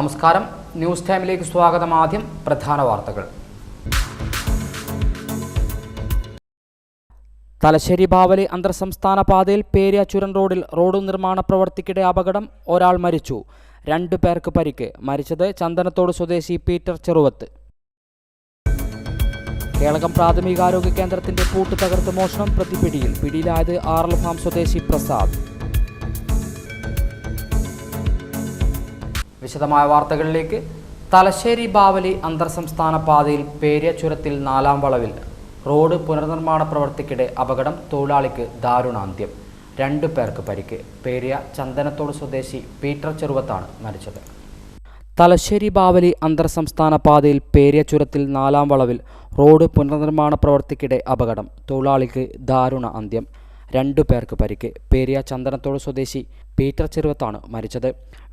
നമസ്കാരം, ന്യൂസ് ടൈമിലേക്ക് സ്വാഗതം. ആദ്യം പ്രധാന വാർത്തകൾ. തലശ്ശേരി ബാവലി അന്തർ സംസ്ഥാന പാതയിൽ പേരിയ ചുരം റോഡിൽ റോഡ് നിർമ്മാണ പ്രവർത്തിക്കിടെ അപകടം. ഒരാൾ മരിച്ചു, 2 പേർക്ക് പരിക്ക്. മരിച്ചത് ചന്ദനത്തോട് സ്വദേശി പീറ്റർ ചെറുവത്ത്. കേളകം പ്രാഥമികാരോഗ്യ കേന്ദ്രത്തിന്റെ പൂട്ട് തകർത്ത് മോഷണം. പ്രതി പിടിയിൽ. പിടിയിലായത് ആർലഫാം സ്വദേശി പ്രസാദ്. വിശദമായ വാർത്തകളിലേക്ക്. തലശ്ശേരി ബാവലി അന്തർ സംസ്ഥാന പാതയിൽ പേരിയ ചുരത്തിൽ 4-ാം വളവിൽ റോഡ് പുനർനിർമ്മാണ പ്രവർത്തിക്കിടെ അപകടം. തൊഴിലാളിക്ക് ദാരുണാന്ത്യം, 2 പേർക്ക് പരിക്ക്. പേരിയ ചന്ദനത്തോട് സ്വദേശി പീറ്റർ ചെറുവത്താണ് മരിച്ചത്. തലശ്ശേരി ബാവലി അന്തർ സംസ്ഥാന പാതയിൽ പേരിയ ചുരത്തിൽ 4-ാം വളവിൽ റോഡ് പുനർനിർമ്മാണ പ്രവർത്തിക്കിടെ അപകടം. തൊഴിലാളിക്ക് ദാരുണ അന്ത്യം, 2 പേർക്ക് പരിക്ക്. പേരിയ ചന്ദനത്തോട് സ്വദേശി പീറ്റർ ചെറുവത്താണ് മരിച്ചത്.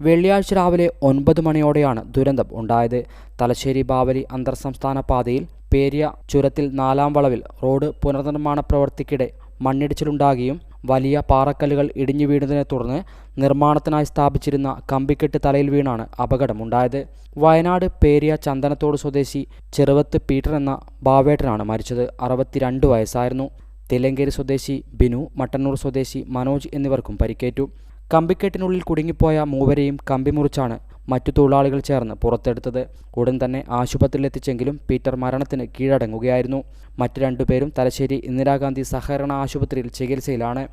വെള്ളിയാഴ്ച രാവിലെ 9 മണിയോടെയാണ് ദുരന്തം ഉണ്ടായത്. തലശ്ശേരി ബാവലി അന്തർ സംസ്ഥാന പാതയിൽ പേരിയ ചുരത്തിൽ 4-ാം വളവിൽ റോഡ് പുനർനിർമ്മാണ പ്രവർത്തിക്കിടെ മണ്ണിടിച്ചിലുണ്ടാകുകയും വലിയ പാറക്കല്ലുകൾ ഇടിഞ്ഞു വീണതിനെ തുടർന്ന് നിർമ്മാണത്തിനായി സ്ഥാപിച്ചിരുന്ന കമ്പിക്കെട്ട് തലയിൽ വീണാണ് അപകടമുണ്ടായത്. വയനാട് പേരിയ ചന്ദനത്തോട് സ്വദേശി ചെറുവത്ത് പീറ്റർ എന്ന ബാവേട്ടനാണ് മരിച്ചത്. 62 വയസ്സായിരുന്നു. തില്ലങ്കേരി സ്വദേശി ബിനു, മട്ടന്നൂർ സ്വദേശി മനോജ് എന്നിവർക്കും പരിക്കേറ്റു. കമ്പിക്കെട്ടിനുള്ളിൽ കുടുങ്ങിപ്പോയ മൂവരെയും കമ്പി മുറിച്ചാണ് മറ്റു തൊഴിലാളികൾ ചേർന്ന് പുറത്തെടുത്തത്. ഉടൻ തന്നെ ആശുപത്രിയിലെത്തിച്ചെങ്കിലും പീറ്റർ മരണത്തിന് കീഴടങ്ങുകയായിരുന്നു. മറ്റു 2 പേരും തലശ്ശേരി ഇന്ദിരാഗാന്ധി സഹകരണ ആശുപത്രിയിൽ ചികിത്സയിലാണ്.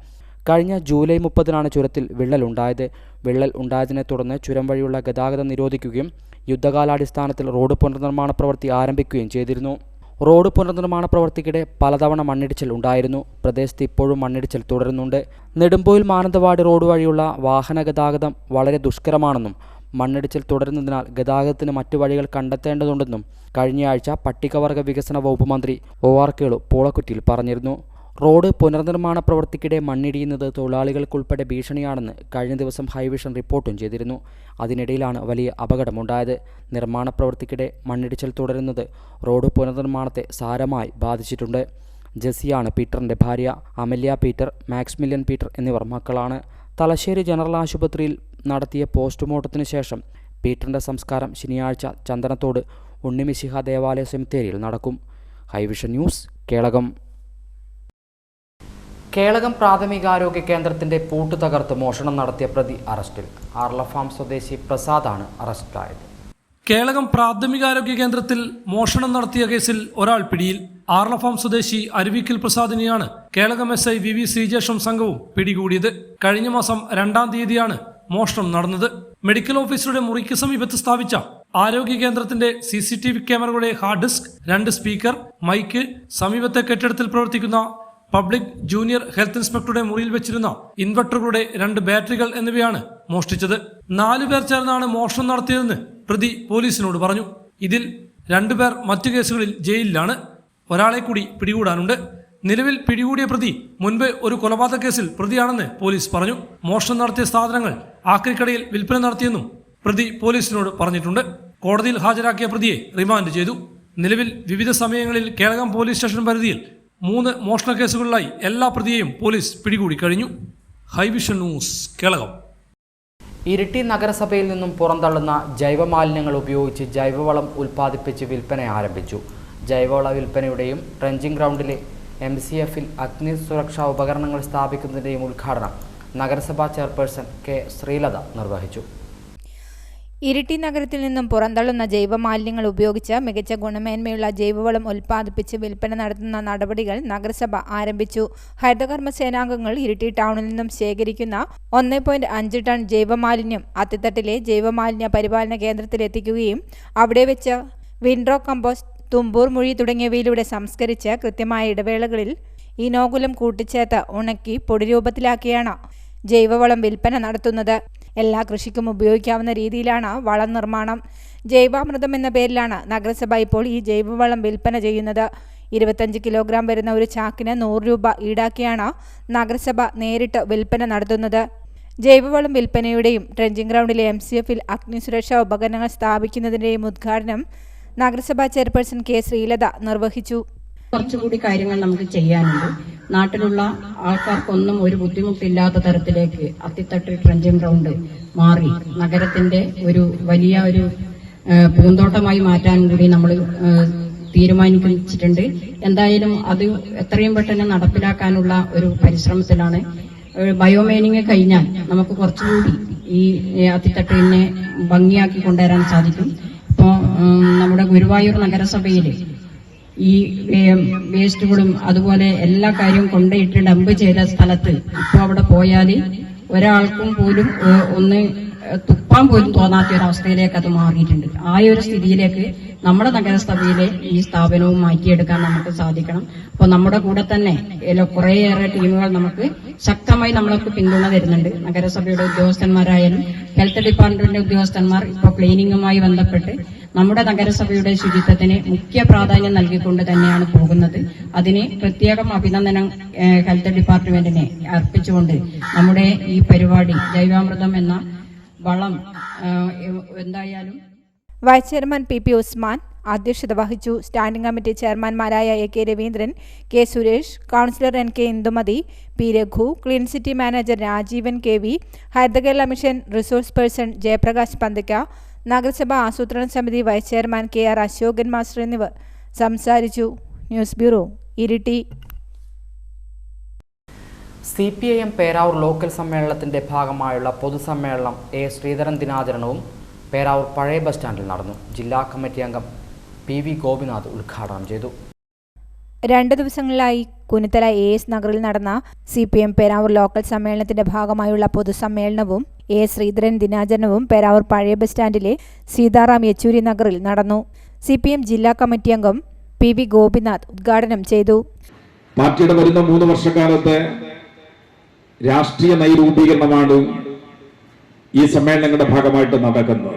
കഴിഞ്ഞ ജൂലൈ 30-നാണ് ചുരത്തിൽ വിള്ളലുണ്ടായത്. വിള്ളൽ ഉണ്ടായതിനെ തുടർന്ന് ചുരം വഴിയുള്ള ഗതാഗതം നിരോധിക്കുകയും യുദ്ധകാലാടിസ്ഥാനത്തിൽ റോഡ് പുനർനിർമ്മാണ പ്രവൃത്തി ആരംഭിക്കുകയും ചെയ്തിരുന്നു. റോഡ് പുനർനിർമ്മാണ പ്രവർത്തിക്കിടെ പലതവണ മണ്ണിടിച്ചിൽ ഉണ്ടായിരുന്നു. പ്രദേശത്ത് ഇപ്പോഴും മണ്ണിടിച്ചിൽ തുടരുന്നുണ്ട്. നെടുമ്പോയിൽ മാനന്തവാടി റോഡ് വഴിയുള്ള വാഹന ഗതാഗതം വളരെ ദുഷ്കരമാണെന്നും മണ്ണിടിച്ചിൽ തുടരുന്നതിനാൽ ഗതാഗതത്തിന് മറ്റു വഴികൾ കണ്ടെത്തേണ്ടതുണ്ടെന്നും കഴിഞ്ഞയാഴ്ച പട്ടികവർഗ വികസന വകുപ്പ് മന്ത്രി OR കേളു പൂളക്കുറ്റിയിൽ പറഞ്ഞിരുന്നു. റോഡ് പുനർനിർമ്മാണ പ്രവർത്തിക്കിടെ മണ്ണിടിയുന്നത് തൊഴിലാളികൾക്കുൾപ്പെടെ ഭീഷണിയാണെന്ന് കഴിഞ്ഞ ദിവസം ഹൈവിഷൻ റിപ്പോർട്ടും ചെയ്തിരുന്നു. അതിനിടയിലാണ് വലിയ അപകടമുണ്ടായത്. നിർമ്മാണ പ്രവർത്തിക്കിടെ മണ്ണിടിച്ചിൽ തുടരുന്നത് റോഡ് പുനർനിർമ്മാണത്തെ സാരമായി ബാധിച്ചിട്ടുണ്ട്. ജെസ്സിയാണ് പീറ്ററിൻ്റെ ഭാര്യ. അമല്യ പീറ്റർ, മാക്സ്മില്യൻ പീറ്റർ എന്നിവർ മക്കളാണ്. തലശ്ശേരി ജനറൽ ആശുപത്രിയിൽ നടത്തിയ പോസ്റ്റ്മോർട്ടത്തിന് ശേഷം പീറ്ററിൻ്റെ സംസ്കാരം ശനിയാഴ്ച ചന്ദനത്തോട് ഉണ്ണിമിശിഹ ദേവാലയ സെമിത്തേരിയിൽ നടക്കും. ഹൈവിഷൻ ന്യൂസ്, കേളകം. കേളകം പ്രാഥമികാരോഗ്യ കേന്ദ്രത്തിന്റെ പൂട്ട് തകർത്ത് മോഷണം നടത്തിയ പ്രതി അറസ്റ്റിൽ. ആർലഫാം സ്വദേശി പ്രസാദാണ് അറസ്റ്റിലായത്. കേളകം പ്രാഥമികാരോഗ്യ കേന്ദ്രത്തിൽ മോഷണം നടത്തിയ കേസിൽ ഒരാൾ പിടിയിൽ. ആർലഫാം സ്വദേശി അരുവിക്കൽ പ്രസാദിനെയാണ് കേളകം SI VV ശ്രീജേഷും സംഘവും പിടികൂടിയത്. കഴിഞ്ഞ മാസം 2-ാം തീയതിയാണ് മോഷണം നടന്നത്. മെഡിക്കൽ ഓഫീസറുടെ മുറിക്ക് സമീപത്ത് സ്ഥാപിച്ച ആരോഗ്യ കേന്ദ്രത്തിന്റെ CCTV ക്യാമറകളുടെ ഹാർഡ് ഡിസ്ക്, 2 സ്പീക്കർ, മൈക്ക്, സമീപത്തെ കെട്ടിടത്തിൽ പ്രവർത്തിക്കുന്ന പബ്ലിക് ജൂനിയർ ഹെൽത്ത് ഇൻസ്പെക്ടറുടെ മുറിയിൽ വെച്ചിരുന്ന ഇൻവെർട്ടറുകളുടെ 2 ബാറ്ററികൾ എന്നിവയാണ് മോഷ്ടിച്ചത്. 4 പേർ ചേർന്നാണ് മോഷണം നടത്തിയതെന്ന് പ്രതി പോലീസിനോട് പറഞ്ഞു. ഇതിൽ 2 പേർ മറ്റു കേസുകളിൽ ജയിലിലാണ്. ഒരാളെ കൂടി പിടികൂടാനുണ്ട്. നിലവിൽ പിടികൂടിയ പ്രതി മുൻപ് ഒരു കൊലപാതക കേസിൽ പ്രതിയാണെന്ന് പോലീസ് പറഞ്ഞു. മോഷണം നടത്തിയ സാധനങ്ങൾ ആക്രിക്കടയിൽ വിൽപ്പന നടത്തിയെന്നും പ്രതി പോലീസിനോട് പറഞ്ഞിട്ടുണ്ട്. കോടതിയിൽ ഹാജരാക്കിയ പ്രതിയെ റിമാൻഡ് ചെയ്തു. നിലവിൽ വിവിധ സമയങ്ങളിൽ കേളകം പോലീസ് സ്റ്റേഷൻ പരിധിയിൽ 3 മോഷണ കേസുകളിലായി എല്ലാ പ്രതിയെയും പോലീസ് പിടികൂടി കഴിഞ്ഞു. ഹൈവിഷൻ ന്യൂസ്, കേളകം. ഇരിട്ടി നഗരസഭയിൽ നിന്നും പുറന്തള്ളുന്ന ജൈവമാലിന്യങ്ങൾ ഉപയോഗിച്ച് ജൈവവളം ഉൽപ്പാദിപ്പിച്ച് വിൽപ്പന ആരംഭിച്ചു. ജൈവവള വിൽപ്പനയുടെയും ട്രെഞ്ചിങ് ഗ്രൗണ്ടിലെ MCF-ൽ അഗ്നി സുരക്ഷാ ഉപകരണങ്ങൾ സ്ഥാപിക്കുന്നതിൻ്റെയും ഉദ്ഘാടനം നഗരസഭാ ചെയർപേഴ്സൺ K. ശ്രീലത നിർവഹിച്ചു. ഇരിട്ടി നഗരത്തിൽ നിന്നും പുറന്തള്ളുന്ന ജൈവമാലിന്യങ്ങൾ ഉപയോഗിച്ച് മികച്ച ഗുണമേന്മയുള്ള ജൈവവളം ഉൽപ്പാദിപ്പിച്ച് വിൽപ്പന നടത്തുന്ന നടപടികൾ നഗരസഭ ആരംഭിച്ചു. ഹരിതകർമ്മ സേനാംഗങ്ങൾ ഇരിട്ടി ടൗണിൽ നിന്നും ശേഖരിക്കുന്ന 1.5 ടൺ ജൈവമാലിന്യം അത്തിത്തട്ടിലെ ജൈവമാലിന്യ പരിപാലന കേന്ദ്രത്തിലെത്തിക്കുകയും അവിടെ വെച്ച് വിൻഡ്രോ കമ്പോസ്റ്റ്, തുമ്പൂർ മുഴി തുടങ്ങിയവയിലൂടെ സംസ്കരിച്ച് കൃത്യമായ ഇടവേളകളിൽ ഇനോകുലം കൂട്ടിച്ചേർത്ത് ഉണക്കി പൊടിരൂപത്തിലാക്കിയാണ് ജൈവവളം വിൽപ്പന നടത്തുന്നത്. എല്ലാ കൃഷിക്കും ഉപയോഗിക്കാവുന്ന രീതിയിലാണ് വളം നിർമ്മാണം. ജൈവാമൃതം എന്ന പേരിലാണ് നഗരസഭ ഇപ്പോൾ ഈ ജൈവവളം വിൽപ്പന ചെയ്യുന്നത്. 25 കിലോഗ്രാം വരുന്ന ഒരു ചാക്കിന് 100 രൂപ ഈടാക്കിയാണ് നഗരസഭ നേരിട്ട് വിൽപ്പന നടത്തുന്നത്. ജൈവവളം വിൽപ്പനയുടെയും ട്രെഞ്ചിങ് ഗ്രൗണ്ടിലെ MCF-ൽ അഗ്നിസുരക്ഷാ ഉപകരണങ്ങൾ സ്ഥാപിക്കുന്നതിൻ്റെയും ഉദ്ഘാടനം നഗരസഭാ ചെയർപേഴ്സൺ K. ശ്രീലത നിർവഹിച്ചു. കുറച്ചുകൂടി കാര്യങ്ങൾ നമുക്ക് ചെയ്യാനുണ്ട്. നാട്ടിലുള്ള ആൾക്കാർക്കൊന്നും ഒരു ബുദ്ധിമുട്ടില്ലാത്ത തരത്തിലേക്ക് അത്തിത്തട്ട് ട്രെഞ്ചിങ് ഗ്രൗണ്ട് മാറി നഗരത്തിന്റെ ഒരു വലിയ ഒരു പൂന്തോട്ടമായി മാറ്റാൻ കൂടി നമ്മൾ തീരുമാനിച്ചിട്ടുണ്ട്. എന്തായാലും അത് എത്രയും പെട്ടെന്ന് നടപ്പിലാക്കാനുള്ള ഒരു പരിശ്രമത്തിലാണ്. ബയോമൈനിങ് കഴിഞ്ഞാൽ നമുക്ക് കുറച്ചുകൂടി ഈ അത്തിത്തട്ടിനെ ഭംഗിയാക്കി കൊണ്ടുവരാൻ സാധിക്കും. ഇപ്പോൾ നമ്മുടെ ഗുരുവായൂർ നഗരസഭയിൽ ഈ വേസ്റ്റുകളും അതുപോലെ എല്ലാ കാര്യവും കൊണ്ടുപോയിട്ട് ഡംപ് ചെയ്ത സ്ഥലത്ത് ഇപ്പോൾ അവിടെ പോയാൽ ഒരാൾക്കും പോലും ഒന്ന് തുപ്പാൻ പോലും തോന്നാത്ത ഒരു അവസ്ഥയിലേക്ക് അത് മാറിയിട്ടുണ്ട്. ആ ഒരു സ്ഥിതിയിലേക്ക് നമ്മുടെ നഗരസഭയിലെ ഈ സ്ഥാപനവും മാറ്റിയെടുക്കാൻ നമുക്ക് സാധിക്കണം. അപ്പോൾ നമ്മുടെ കൂടെ തന്നെ കുറേയേറെ ടീമുകൾ നമുക്ക് ശക്തമായി നമ്മൾക്ക് പിന്തുണ തരുന്നുണ്ട്. നഗരസഭയുടെ ഉദ്യോഗസ്ഥന്മാരായാലും ഹെൽത്ത് ഡിപ്പാർട്ട്മെന്റിന്റെ ഉദ്യോഗസ്ഥന്മാർ ഇപ്പോൾ ക്ലീനിങ്ങുമായി ബന്ധപ്പെട്ട് നമ്മുടെ നഗരസഭയുടെ ശുചിത്വത്തിന് മുഖ്യ പ്രാധാന്യം നൽകിക്കൊണ്ട് തന്നെയാണ് പോകുന്നത്. അതിന് പ്രത്യേകം അഭിനന്ദനം ഹെൽത്ത് ഡിപ്പാർട്ട്മെന്റിനെ അർപ്പിച്ചുകൊണ്ട് നമ്മുടെ ഈ പരിപാടി ജൈവാമൃതം എന്ന വളം എന്തായാലും വൈസ് ചെയർമാൻ പി ഉസ്മാൻ അധ്യക്ഷത വഹിച്ചു. സ്റ്റാൻഡിംഗ് കമ്മിറ്റി ചെയർമാൻമാരായ A K Raveendran, K Suresh, councillor N K Indumathi, P Raghu, clean city manager Rajeevan K V, Harithakerala mission resource person Jayaprakash Panthikka, നഗരസഭാ ആസൂത്രണ സമിതി vice chairman K R Ashokan master എന്നിവർ സംസാരിച്ചു. News bureau, Iritty. CPIM Peravoor local സമ്മേളനത്തിന്റെ ഭാഗമായുള്ള പൊതുസമ്മേളനം എ ശ്രീധരൻ ദിനാചരണവും പേരാവൂർ പഴയ ബസ് സ്റ്റാൻഡിൽ നടന്നു. ജില്ലാ കമ്മിറ്റി അംഗം PV ഗോപിനാഥ് ഉദ്ഘാടനം ചെയ്തു. 2 ദിവസങ്ങളിലായി കുനിത്തല AS നഗറിൽ നടന്ന CPM പേരാവൂർ ലോക്കൽ സമ്മേളനത്തിന്റെ ഭാഗമായുള്ള പൊതുസമ്മേളനവും എ ശ്രീധരൻ ദിനാചരണവും പേരാവൂർ പഴയ ബസ് സ്റ്റാൻഡിലെ സീതാറാം യെച്ചൂരി നഗറിൽ നടന്നു. CPM ജില്ലാ കമ്മിറ്റി അംഗം PV ഗോപിനാഥ് ഉദ്ഘാടനം ചെയ്തു. പാർട്ടിയുടെ വരുന്ന 3 വർഷക്കാലത്തെ രാഷ്ട്രീയ നയരൂപീകരണമാണ് ഈ സമ്മേളനങ്ങളുടെ ഭാഗമായിട്ട് നടക്കുന്നത്.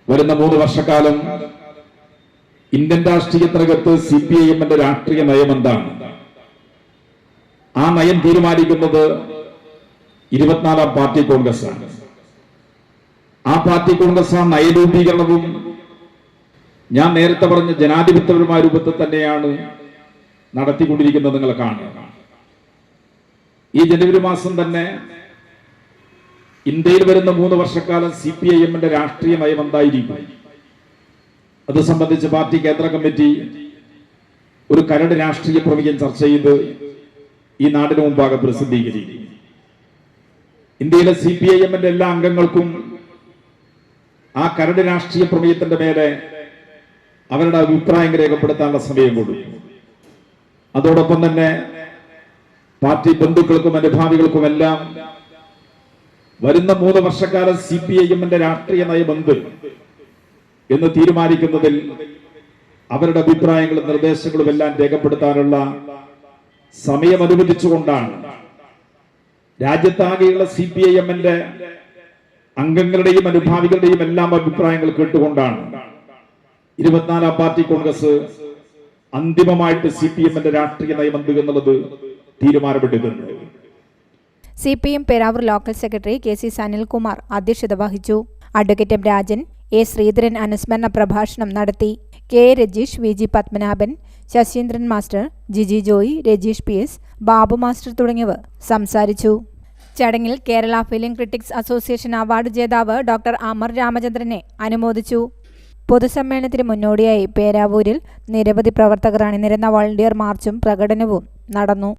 വരുന്ന 3 വർഷക്കാലം ഇന്ത്യൻ രാഷ്ട്രീയത്തിനകത്ത് CPIMന്റെ രാഷ്ട്രീയ നയം എന്താണ്? ആ നയം തീരുമാനിക്കുന്നത് 24ാം പാർട്ടി കോൺഗ്രസ് ആണ്. ആ പാർട്ടി കോൺഗ്രസ് ആ നയരൂപീകരണവും ഞാൻ നേരത്തെ പറഞ്ഞ ജനാധിപത്യപരമായ രൂപത്തിൽ തന്നെയാണ് നടത്തിക്കൊണ്ടിരിക്കുന്നത്. നിങ്ങൾ കാണുക, ഈ ജനുവരി മാസം തന്നെ ഇന്ത്യയിൽ വരുന്ന 3 വർഷക്കാലം CPIMന്റെ രാഷ്ട്രീയ നയം എന്തായിരിക്കും അത് സംബന്ധിച്ച് പാർട്ടി കേന്ദ്ര കമ്മിറ്റി ഒരു കരട് രാഷ്ട്രീയ പ്രമേയം ചർച്ച ചെയ്ത് ഈ നാടിന് മുമ്പാകെ പ്രസിദ്ധീകരിക്കും. ഇന്ത്യയിലെ CPIMന്റെ എല്ലാ അംഗങ്ങൾക്കും ആ കരട് രാഷ്ട്രീയ പ്രമേയത്തിന്റെ മേലെ അവരുടെ അഭിപ്രായം രേഖപ്പെടുത്താനുള്ള സമയം കൊടുക്കും. അതോടൊപ്പം തന്നെ പാർട്ടി ബന്ധുക്കൾക്കും അനുഭാവികൾക്കുമെല്ലാം വരുന്ന 3 വർഷക്കാലം CPIMന്റെ രാഷ്ട്രീയ നയമെന്ത് എന്ന് തീരുമാനിക്കുന്നതിൽ അവരുടെ അഭിപ്രായങ്ങളും നിർദ്ദേശങ്ങളും എല്ലാം രേഖപ്പെടുത്താനുള്ള സമയം അനുവദിച്ചുകൊണ്ടാണ് രാജ്യത്താകെയുള്ള CPIMന്റെ അംഗങ്ങളുടെയും അനുഭാവികളുടെയും എല്ലാം അഭിപ്രായങ്ങൾ കേട്ടുകൊണ്ടാണ് 24ാം പാർട്ടി കോൺഗ്രസ് അന്തിമമായിട്ട് CPIMന്റെ രാഷ്ട്രീയ നയമെന്ത് എന്നുള്ളത് തീരുമാനമെടുക്കുന്നത്. CPM Peravoor local secretary KC Sanilkumar അധ്യക്ഷത വഹിച്ചു. Advocate M Rajan, A Sreedharan അനുസ്മരണ പ്രഭാഷണം നടത്തി. K Rajeesh, VG Padmanabhan, Sasheendran master, Jiji Joy, Rajeesh PS, Babu master തുടങ്ങിയവർ സംസാരിച്ചു. ചടങ്ങിൽ Kerala film critics association award ജേതാവ് ഡോക്ടർ അമർ രാമചന്ദ്രനെ അനുമോദിച്ചു. പൊതുസമ്മേളനത്തിന് മുന്നോടിയായി പേരാവൂരിൽ നിരവധി പ്രവർത്തകർ അണിനിരന്ന വോളണ്ടിയർ മാർച്ചും പ്രകടനവും നടന്നു.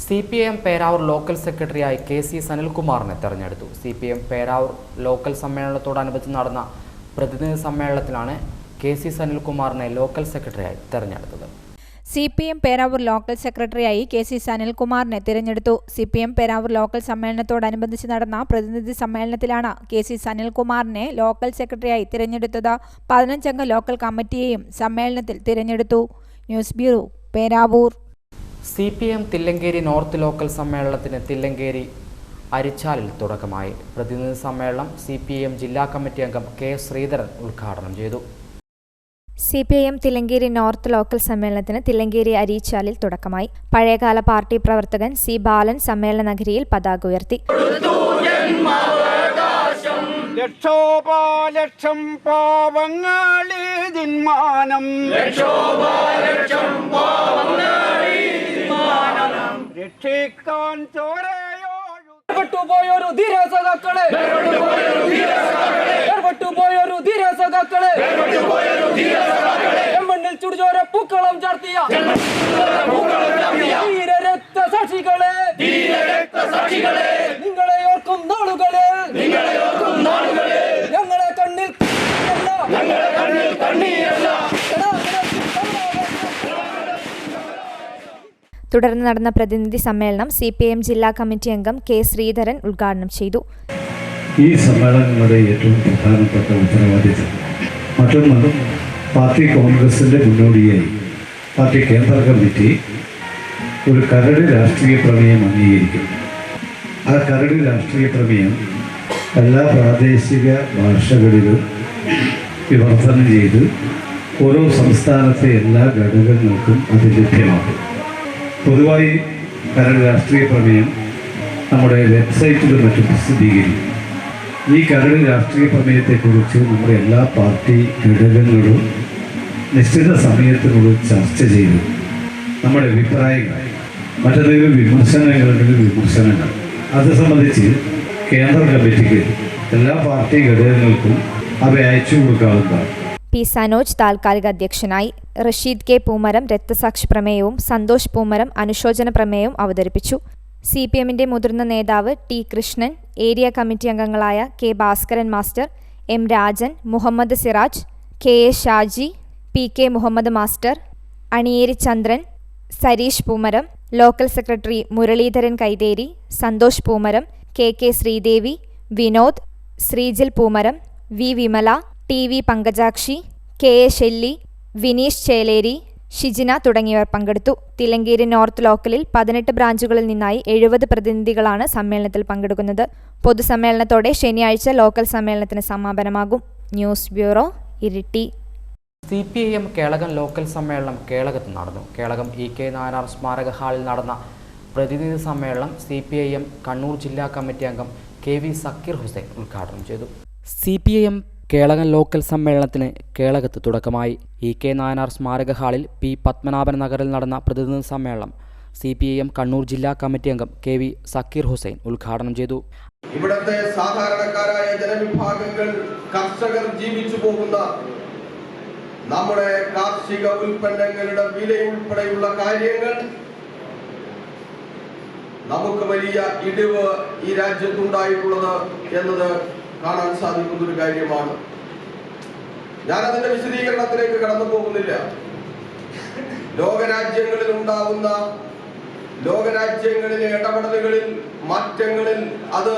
CPIM പേരാവൂർ ലോക്കൽ സെക്രട്ടറിയായി KC സനിൽകുമാറിനെ തെരഞ്ഞെടുത്തു. CPIM പേരാവൂർ ലോക്കൽ സമ്മേളനത്തോടനുബന്ധിച്ച് നടന്ന പ്രതിനിധി സമ്മേളനത്തിലാണ് KC സനിൽകുമാറിനെ ലോക്കൽ സെക്രട്ടറിയായി തെരഞ്ഞെടുത്തത്. CPIM പേരാവൂർ ലോക്കൽ സെക്രട്ടറിയായി KC സനിൽകുമാറിനെ തിരഞ്ഞെടുത്തു. CPIM പേരാവൂർ ലോക്കൽ സമ്മേളനത്തോടനുബന്ധിച്ച് നടന്ന പ്രതിനിധി സമ്മേളനത്തിലാണ് KC സനിൽകുമാറിനെ ലോക്കൽ സെക്രട്ടറിയായി തിരഞ്ഞെടുത്തത്. 15 അംഗ ലോക്കൽ കമ്മിറ്റിയെയും സമ്മേളനത്തിൽ തിരഞ്ഞെടുത്തു. News bureau, Peravoor. CPIM Thillankeri north local സമ്മേളനത്തിന് തില്ലങ്കേരി അരിച്ചാലിൽ തുടക്കമായി. പ്രതിനിധി സമ്മേളനം CPIM ജില്ലാ കമ്മിറ്റി അംഗം K. ശ്രീധരൻ ഉദ്ഘാടനം ചെയ്തു. CPIM തില്ലങ്കേരി നോർത്ത് ലോക്കൽ സമ്മേളനത്തിന് തില്ലങ്കേരി അരിച്ചാലിൽ തുടക്കമായി. പഴയകാല പാർട്ടി പ്രവർത്തകൻ C. ബാലൻ സമ്മേളന നഗരിയിൽ പതാക ഉയർത്തി. ലക്ഷോപലക്ഷം പാവങ്ങളിതിന്മാനം രക്ഷിക്കാൻ ചോരയോരു ധീരസഖാക്കളെ മണ്ണിൽ ചുടുചോര പൂക്കളം ചാർത്തിയ ധീരരക്തസാക്ഷികളെ നിങ്ങളെ ഓർക്കും നാളുകളെ ഞങ്ങളെ കണ്ണിൽ തുടർന്ന് നടന്ന പ്രതിനിധി സമ്മേളനം CPIM ജില്ലാ കമ്മിറ്റി അംഗം K. ശ്രീധരൻ ഉദ്ഘാടനം ചെയ്തു. ഈ സമ്മേളനങ്ങളുടെ ഏറ്റവും പ്രധാനപ്പെട്ട ഉത്തരവാദിത്തം മറ്റൊന്ന് പാർട്ടി കോൺഗ്രസിൻ്റെ മുന്നോടിയായി പാർട്ടി കേന്ദ്ര കമ്മിറ്റി ഒരു കരട് രാഷ്ട്രീയ പ്രമേയം അംഗീകരിക്കുന്നു. ആ കരട് രാഷ്ട്രീയ പ്രമേയം എല്ലാ പ്രാദേശിക ഭാഷകളിലും വിവർത്തനം ചെയ്ത് ഓരോ സംസ്ഥാനത്തെ എല്ലാ ഘടകങ്ങൾക്കും അത് ലഭ്യമാക്കും. പൊതുവായി കരട് രാഷ്ട്രീയ പ്രമേയം നമ്മുടെ വെബ്സൈറ്റിലും മറ്റും പ്രസിദ്ധീകരിക്കും. ഈ കരട് രാഷ്ട്രീയ പ്രമേയത്തെക്കുറിച്ച് നമ്മുടെ എല്ലാ പാർട്ടി ഘടകങ്ങളും നിശ്ചിത സമയത്തിനുള്ളിൽ ചർച്ച ചെയ്തു നമ്മുടെ അഭിപ്രായങ്ങൾ, മറ്റേതെങ്കിലും വിമർശനങ്ങൾ അത് സംബന്ധിച്ച് കേന്ദ്ര കമ്മിറ്റിക്ക് എല്ലാ പാർട്ടി ഘടകങ്ങൾക്കും അവ അയച്ചു കൊടുക്കാവുന്നതാണ്. P. സനോജ് താൽക്കാലിക അധ്യക്ഷനായി. റഷീദ് K. പൂമരം രക്തസാക്ഷി പ്രമേയവും സന്തോഷ് പൂമരം അനുശോചന പ്രമേയവും അവതരിപ്പിച്ചു. CPIMന്റെ മുതിർന്ന നേതാവ് T. കൃഷ്ണൻ, ഏരിയ കമ്മിറ്റി അംഗങ്ങളായ K. Bhaskaran master, M. Rajan, Muhammad Siraj, K. A. Shaji, P. K. Muhammad master, Aniyeri Chandran, Sareesh Poomaram, local secretary Muraleedharan Kaitheri, Santhosh Poomaram, K. K. Sreedevi, Vinod, Sreejil Poomaram, V. Vimala, T. V. Pankajakshi, K. A. Shelly, Vineesh Cheleri, Shijina തുടങ്ങിയവർ പങ്കെടുത്തു. തില്ലങ്കേരി നോർത്ത് ലോക്കലിൽ 18 ബ്രാഞ്ചുകളിൽ നിന്നായി 70 പ്രതിനിധികളാണ് സമ്മേളനത്തിൽ പങ്കെടുക്കുന്നത്. പൊതുസമ്മേളനത്തോടെ ശനിയാഴ്ച ലോക്കൽ സമ്മേളനത്തിന് സമാപനമാകും. News bureau, Iritty. CPIM Kelakam local സമ്മേളനം കേളകത്ത് നടന്നു. കേളകം EK നായനാർ സ്മാരക ഹാളിൽ നടന്ന പ്രതിനിധി സമ്മേളനം CPIM കണ്ണൂർ ജില്ലാ കമ്മിറ്റി അംഗം KV സക്കീർ ഹുസൈൻ ഉദ്ഘാടനം ചെയ്തു. CPIM കേളകം ലോക്കൽ സമ്മേളനത്തിന് കേളകത്ത് തുടക്കമായി. EK നായനാർ സ്മാരക ഹാളിൽ P. പത്മനാഭൻ നഗറിൽ നടന്ന പ്രതിനിധി സമ്മേളനം CPIM കണ്ണൂർ ജില്ലാ കമ്മിറ്റി അംഗം KV സക്കീർ ഹുസൈൻ ഉദ്ഘാടനം ചെയ്തു. ഇവിടത്തെ സാധാരണക്കാരായ ജനവിഭാഗങ്ങൾ, കർഷകർ ജീവിച്ചു പോകുന്ന നമ്മുടെ കാർഷിക ഉൽപ്പന്നങ്ങളുടെ വിലയുൾപ്പെടെയുള്ള കാര്യങ്ങൾ നമുക്ക് വലിയ ഇടിവ് ഈ രാജ്യത്തുണ്ടായിട്ടുള്ളത് എന്നത് കാണാൻ സാധിക്കുന്ന ഒരു കാര്യമാണ്. ഞാനതിന്റെ വിശദീകരണത്തിലേക്ക് കടന്നു പോകുന്നില്ല. ലോകരാജ്യങ്ങളിലെ ഇടപെടലുകളിൽ, മാറ്റങ്ങളിൽ അത്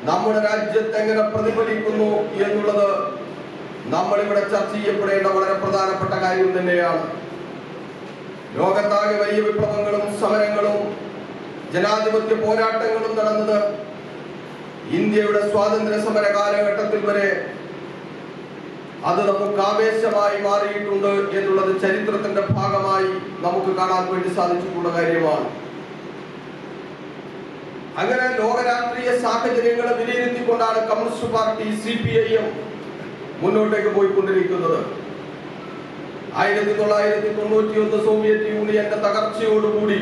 നമ്മുടെ രാജ്യത്ത് എങ്ങനെ പ്രതിഫലിക്കുന്നു എന്നുള്ളത് നമ്മളിവിടെ ചർച്ച ചെയ്യപ്പെടേണ്ട വളരെ പ്രധാനപ്പെട്ട കാര്യം തന്നെയാണ്. ലോകത്താകെ വലിയ വിപ്ലവങ്ങളും സമരങ്ങളും ജനാധിപത്യ പോരാട്ടങ്ങളും നടന്നത് ഇന്ത്യയുടെ സ്വാതന്ത്ര്യ സമര കാലഘട്ടത്തിൽ വരെ അത് നമുക്ക് ആവേശമായി മാറിയിട്ടുണ്ട് എന്നുള്ളത് ചരിത്രത്തിന്റെ ഭാഗമായി നമുക്ക് കാണാൻ വേണ്ടി സാധിച്ചിട്ടുള്ള കാര്യമാണ്. അങ്ങനെ ലോക രാഷ്ട്രീയ സാഹചര്യങ്ങളെ വിലയിരുത്തിക്കൊണ്ടാണ് കമ്മ്യൂണിസ്റ്റ് പാർട്ടി CPIM മുന്നോട്ടേക്ക് പോയിക്കൊണ്ടിരിക്കുന്നത്. 1991 സോവിയറ്റ് യൂണിയന്റെ തകർച്ചയോടുകൂടി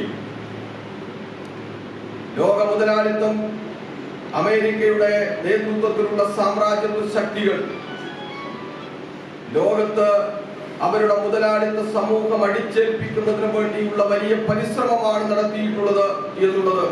ലോക മുതലാളിത്തം, അമേരിക്കയുടെ നേതൃത്വത്തിലുള്ള സാമ്രാജ്യത്വ ശക്തികൾ ലോകത്ത് അവരുടെ മുതലാളിത്ത സമൂഹം അടിച്ചേൽപ്പിക്കുന്നതിന് വേണ്ടിയുള്ള വലിയ പരിശ്രമമാണ് നടത്തിയിട്ടുള്ളത് എന്നുള്ളത്.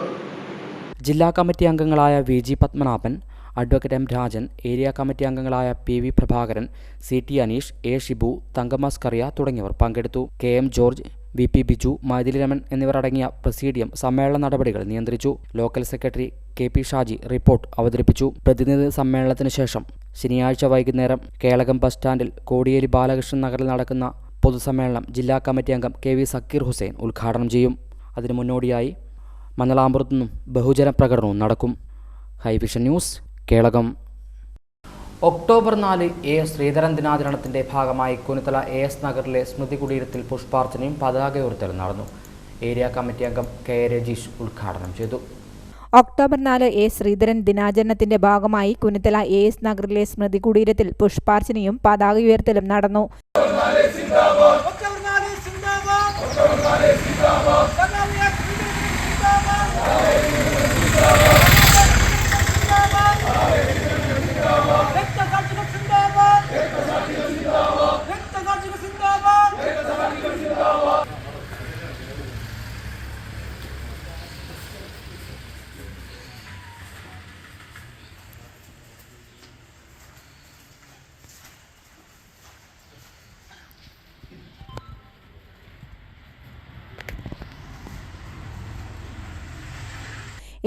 ജില്ലാ കമ്മിറ്റി അംഗങ്ങളായ VG Padmanabhan, advocate M Rajan, area committee അംഗങ്ങളായ PV Prabhakaran, CT Aneesh, A Shibu, Thankamma Skaria തുടങ്ങിയവർ പങ്കെടുത്തു. KM George, VP Biju, Mythili Raman എന്നിവരടങ്ങിയ പ്രസീഡിയം സമ്മേളന നടപടികൾ നിയന്ത്രിച്ചു. Local secretary KP Shaji report അവതരിപ്പിച്ചു. പ്രതിനിധി സമ്മേളനത്തിന് ശേഷം ശനിയാഴ്ച വൈകുന്നേരം കേളകം ബസ് സ്റ്റാൻഡിൽ കോടിയേരി ബാലകൃഷ്ണൻ നഗറിൽ നടക്കുന്ന പൊതുസമ്മേളനം ജില്ലാ കമ്മിറ്റി അംഗം KV സക്കീർ ഹുസൈൻ ഉദ്ഘാടനം ചെയ്യും. അതിനു മുന്നോടിയായി മഞ്ഞളാമ്പുറത്തു നിന്നും ബഹുജന പ്രകടനവും നടക്കും. Hi Vision news, Kelakam. October 4 A Sreedharan ദിനാചരണത്തിന്റെ ഭാഗമായി കുനിത്തല AS നഗറിലെ സ്മൃതി കുടീരത്തിൽ പുഷ്പാർച്ചനയും പതാക ഉയർത്തലും നടന്നു. ഏരിയ കമ്മിറ്റി അംഗം KA രജീഷ് ഉദ്ഘാടനം ചെയ്തു. ഒക്ടോബർ 4 A ശ്രീധരൻ ദിനാചരണത്തിന്റെ ഭാഗമായി കുനിത്തല AS നഗറിലെ സ്മൃതി കുടീരത്തിൽ പുഷ്പാർച്ചനയും പതാക ഉയർത്തലും നടന്നു.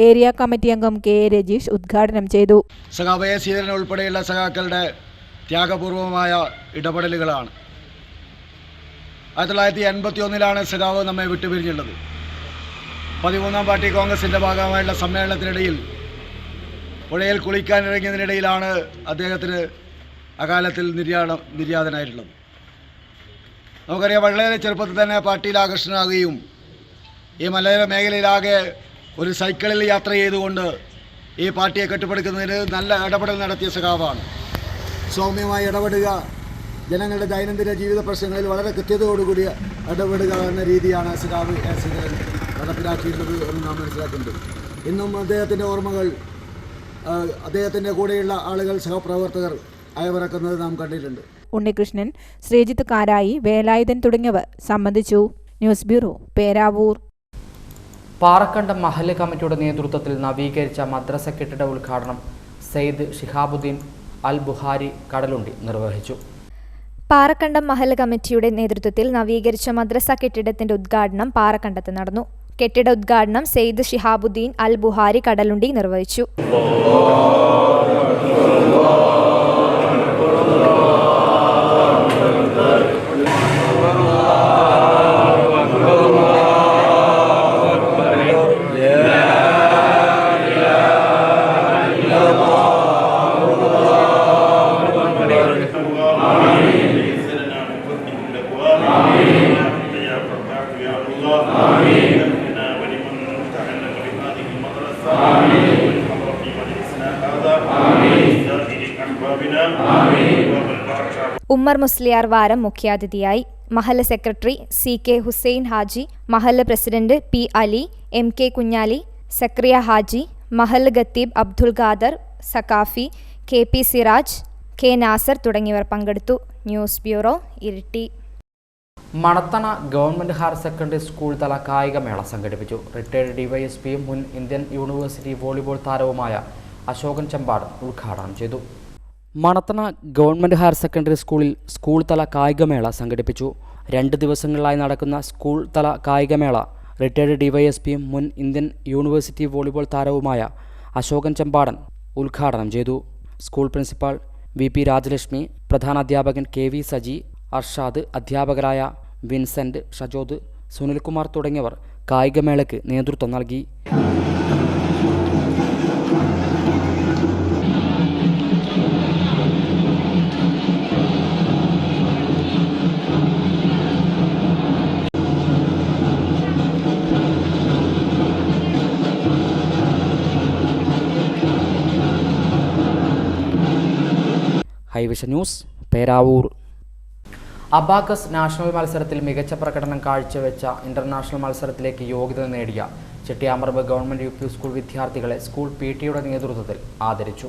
ഏരിയ കമ്മിറ്റി അംഗം KA രജീഷ് ഉദ്ഘാടനം ചെയ്തു. സഖാവ് A ശ്രീധരൻ ഉൾപ്പെടെയുള്ള സഖാക്കളുടെ ത്യാഗപൂർവമായ ഇടപെടലുകളാണ്. 1981 സഖാവ് നമ്മെ വിട്ടുപിരിഞ്ഞുള്ളത്. 13ാം പാർട്ടി കോൺഗ്രസിൻ്റെ ഭാഗമായുള്ള സമ്മേളനത്തിനിടയിൽ പുഴയിൽ കുളിക്കാനിറങ്ങിയതിനിടയിലാണ് അദ്ദേഹത്തിന് അകാലത്തിൽ നിര്യാതനായിട്ടുള്ളത്. നമുക്കറിയാം, വളരെ ചെറുപ്പത്തിൽ തന്നെ പാർട്ടിയിൽ ആകർഷണനാകുകയും ഈ മലയോര മേഖലയിലാകെ ഒരു സൈക്കിളിൽ യാത്ര ചെയ്തുകൊണ്ട് ഈ പാർട്ടിയെ കെട്ടിപ്പടുക്കുന്നതിന് നല്ല ഇടപെടൽ നടത്തിയ സഖാവാണ്. സൗമ്യമായി ഇടപെടുക, ജനങ്ങളുടെ ദൈനംദിന ജീവിത പ്രശ്നങ്ങളിൽ വളരെ കൃത്യതയോടുകൂടി ഇടപെടുക എന്ന രീതിയാണ് സഖാവ് A ശ്രീധരൻ നടപ്പിലാക്കിയിട്ടുള്ളത് എന്ന് നാം മനസ്സിലാക്കുന്നുണ്ട്. ഇന്നും അദ്ദേഹത്തിൻ്റെ ഓർമ്മകൾ, അദ്ദേഹത്തിൻ്റെ കൂടെയുള്ള ആളുകൾ, സഹപ്രവർത്തകർ അയവിറക്കുന്നത് നാം കണ്ടിട്ടുണ്ട്. ഉണ്ണികൃഷ്ണൻ, ശ്രീജിത്ത് കാരായി, വേലായുധൻ തുടങ്ങിയവർ സംബന്ധിച്ചു. News bureau, Peravoor. പാറക്കണ്ടം മഹല്ല് കമ്മിറ്റിയുടെ നേതൃത്വത്തിൽ നവീകരിച്ച മദ്രസ കെട്ടിട ഉദ്ഘാടനം സെയ്ദ് ഷിഹാബുദ്ദീൻ അൽ ബുഹാരി കടലുണ്ടി നിർവഹിച്ചു. പാറക്കണ്ടം മഹല്ല് കമ്മിറ്റിയുടെ നേതൃത്വത്തിൽ നവീകരിച്ച മദ്രസ കെട്ടിടത്തിന്റെ ഉദ്ഘാടനം പാറക്കണ്ടത്ത് നടന്നു. കെട്ടിട ഉദ്ഘാടനം സെയ്ദ് ഷിഹാബുദ്ദീൻ അൽ ബുഹാരി കടലുണ്ടി നിർവഹിച്ചു. ഉമ്മർ മുസ്ലിയാർ വാരം മുഖ്യാതിഥിയായി. മഹല്ല് സെക്രട്ടറി CK ഹുസൈൻ ഹാജി, മഹല്ല് president P Ali, MK Kunhali, Zakariya Haji, മഹല്ല് ഖത്തീബ് അബ്ദുൽ ഖാദർ സക്കാഫി, KP സിറാജ്, K നാസർ തുടങ്ങിയവർ പങ്കെടുത്തു. News bureau, Iritty. Manathana government higher secondary school തല കായികമേള സംഘടിപ്പിച്ചു. റിട്ടയർഡ് DYSPയും മുൻ ഇന്ത്യൻ യൂണിവേഴ്സിറ്റി വോളിബോൾ താരവുമായ അശോകൻ ചെമ്പാടൻ ഉദ്ഘാടനം ചെയ്തു. മണത്തണ ഗവൺമെന്റ് ഹയർ സെക്കൻഡറി സ്കൂളിൽ സ്കൂൾ തല കായികമേള സംഘടിപ്പിച്ചു. 2 ദിവസങ്ങളിലായി നടക്കുന്ന സ്കൂൾ തല കായികമേള റിട്ടയർഡ് DYSPയും മുൻ ഇന്ത്യൻ യൂണിവേഴ്സിറ്റി വോളിബോൾ താരവുമായ അശോകൻ ചെമ്പാടൻ ഉദ്ഘാടനം ചെയ്തു. സ്കൂൾ പ്രിൻസിപ്പാൾ VP രാജലക്ഷ്മി, പ്രധാനാധ്യാപകൻ KV സജി, അർഷാദ്, അധ്യാപകരായ വിൻസെന്റ്, ഷജോദ്, സുനിൽകുമാർ തുടങ്ങിയവർ കായികമേളയ്ക്ക് നേതൃത്വം നൽകി. Highvision news, Peravoor. Abacus national മത്സരത്തിൽ മികച്ച പ്രകടനം കാഴ്ചവെച്ച ഇന്റർനാഷണൽ മത്സരത്തിലേക്ക് യോഗ്യത നേടിയ ചെട്ടിയാമ്പറമ്പ് ഗവൺമെന്റ് UP സ്കൂൾ വിദ്യാർത്ഥികളെ സ്കൂൾ PT യുടെ നേതൃത്വത്തിൽ ആദരിച്ചു.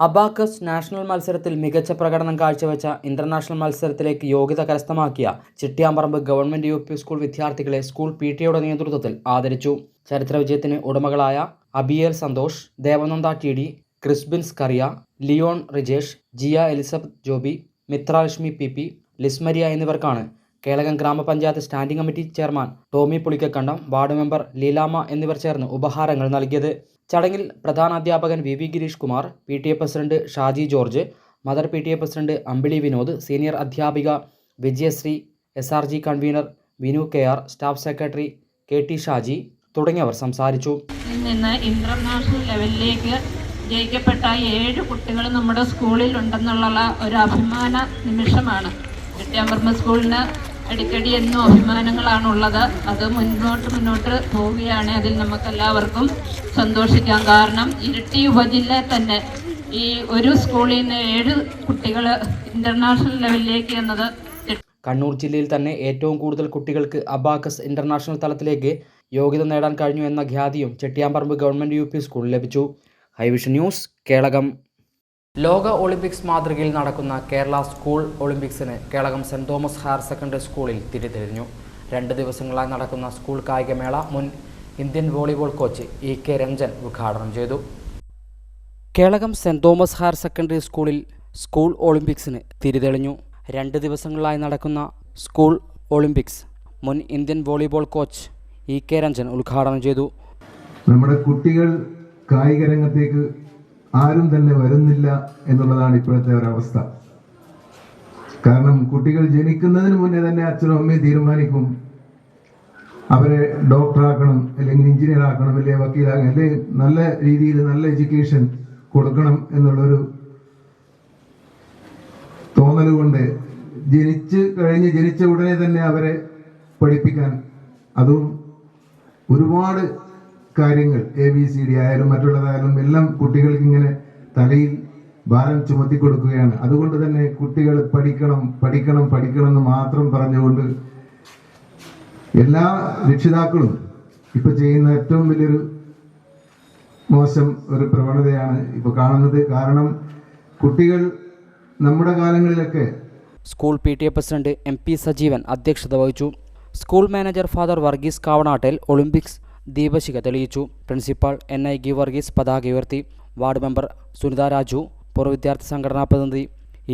അബാക്കസ് നാഷണൽ മത്സരത്തിൽ മികച്ച പ്രകടനം കാഴ്ചവെച്ച ഇന്റർനാഷണൽ മത്സരത്തിലേക്ക് യോഗ്യത കരസ്ഥമാക്കിയ ചിട്ടിയാമ്പറമ്പ് ഗവൺമെന്റ് UP സ്കൂൾ വിദ്യാർത്ഥികളെ സ്കൂൾ PTAയുടെ നേതൃത്വത്തിൽ ആദരിച്ചു. ചരിത്ര വിജയത്തിന് ഉടമകളായ അബിയേൽ Santhosh, Devananda TD, Chrisbins Kariya, Leon Rijesh, Jiya Elizabeth Joby, Mithralakshmi PP, Lismaria എന്നിവർക്കാണ് Kelakam gramapanchayat standing committee chairman Tomy Pulikkakandam, ward member Leelamma എന്നിവർ ചേർന്ന് ഉപഹാരങ്ങൾ നൽകിയത്. ചടങ്ങിൽ പ്രധാനാധ്യാപകൻ VV Girish Kumar, PTA president Shaji George, mother PTA president Ambili Vinod, senior അധ്യാപിക Vijayasree, SRG convener Vinu KR, staff secretary KT Shaji തുടങ്ങിയവർ സംസാരിച്ചു. നിന്ന് ഇന്റർനാഷണൽ ലെവലിലേക്ക് ജയിക്കപ്പെട്ട 7 കുട്ടികൾ നമ്മുടെ സ്കൂളിൽ ഉണ്ടെന്നുള്ള ഒരു അഭിമാന നിമിഷമാണ്. ചിട്ടിയാമ്പറമ്പ് സ്കൂളിന് അടിക്കടി എന്നും അഭിമാനങ്ങളാണുള്ളത്. അത് മുന്നോട്ട് പോവുകയാണ്. അതിൽ നമുക്കെല്ലാവർക്കും സന്തോഷിക്കാം. കാരണം ഇരിട്ടി ഉപജില്ലയിൽ തന്നെ ഈ ഒരു സ്കൂളിൽ നിന്ന് 7 കുട്ടികൾ ഇന്റർനാഷണൽ ലെവലിലേക്ക് എന്നത് കണ്ണൂർ ജില്ലയിൽ തന്നെ ഏറ്റവും കൂടുതൽ കുട്ടികൾക്ക് അബാക്കസ് ഇന്റർനാഷണൽ തലത്തിലേക്ക് യോഗ്യത നേടാൻ കഴിഞ്ഞു എന്ന ഖ്യാതിയും ചിട്ടിയാമ്പറമ്പ് ഗവൺമെന്റ് UP സ്കൂളിൽ ലഭിച്ചു. Highvision news, Kelakam. ലോക ഒളിമ്പിക്സ് മാതൃകയിൽ നടക്കുന്ന കേരള സ്കൂൾ ഒളിമ്പിക്സിന് Kelakam Saint Thomas higher secondary സ്കൂളിൽ തിരിതെളിഞ്ഞു. 2 ദിവസങ്ങളായി നടക്കുന്ന സ്കൂൾ കായികമേള മുൻ Indian volleyball coach EK Ranjan ഉദ്ഘാടനം ചെയ്തു. Kelakam Saint Thomas higher secondary സ്കൂളിൽ സ്കൂൾ ഒളിമ്പിക്സിന് തിരിതെളിഞ്ഞു. 2 ദിവസങ്ങളായി നടക്കുന്ന സ്കൂൾ ഒളിമ്പിക്സ് മുൻ Indian volleyball coach EK Ranjan ഉദ്ഘാടനം ചെയ്തു. നമ്മുടെ കുട്ടികൾ കായിക രംഗത്തേക്ക് ആരും തന്നെ വരുന്നില്ല എന്നുള്ളതാണ് ഇപ്പോഴത്തെ ഒരവസ്ഥ. കാരണം കുട്ടികൾ ജനിക്കുന്നതിന് മുന്നേ തന്നെ അച്ഛനും അമ്മയും തീരുമാനിക്കും അവരെ ഡോക്ടറാക്കണം, അല്ലെങ്കിൽ എഞ്ചിനീയർ ആക്കണം, അല്ലെങ്കിൽ വക്കീലാക്കണം, അല്ലെങ്കിൽ നല്ല രീതിയിൽ നല്ല എഡ്യൂക്കേഷൻ കൊടുക്കണം എന്നുള്ളൊരു തോന്നൽ കൊണ്ട് ജനിച്ച ഉടനെ തന്നെ അവരെ പഠിപ്പിക്കാൻ, അതും ഒരുപാട് കാര്യങ്ങൾ ABCD ആയാലും മറ്റുള്ളതായാലും എല്ലാം കുട്ടികൾക്ക് ഇങ്ങനെ തലയിൽ ഭാരം ചുമത്തി കൊടുക്കുകയാണ്. അതുകൊണ്ട് തന്നെ കുട്ടികൾ പഠിക്കണം എന്ന് മാത്രം പറഞ്ഞുകൊണ്ട് എല്ലാ രക്ഷിതാക്കളും ഇപ്പൊ ചെയ്യുന്ന ഏറ്റവും വലിയൊരു മോശം ഒരു പ്രവണതയാണ് ഇപ്പൊ കാണുന്നത്. കാരണം കുട്ടികൾ നമ്മുടെ കാലങ്ങളിലൊക്കെ school PTA president MP Sajeevan അധ്യക്ഷത വഹിച്ചു. School manager father Varghese Kavanattil Olympics ദീപശിഖ തെളിയിച്ചു. പ്രിൻസിപ്പാൾ NI ഗീവർഗീസ് പതാക ഉയർത്തി. വാർഡ് മെമ്പർ സുനിത രാജു, പൂർവ്വ വിദ്യാർത്ഥി സംഘടനാ പ്രതിനിധി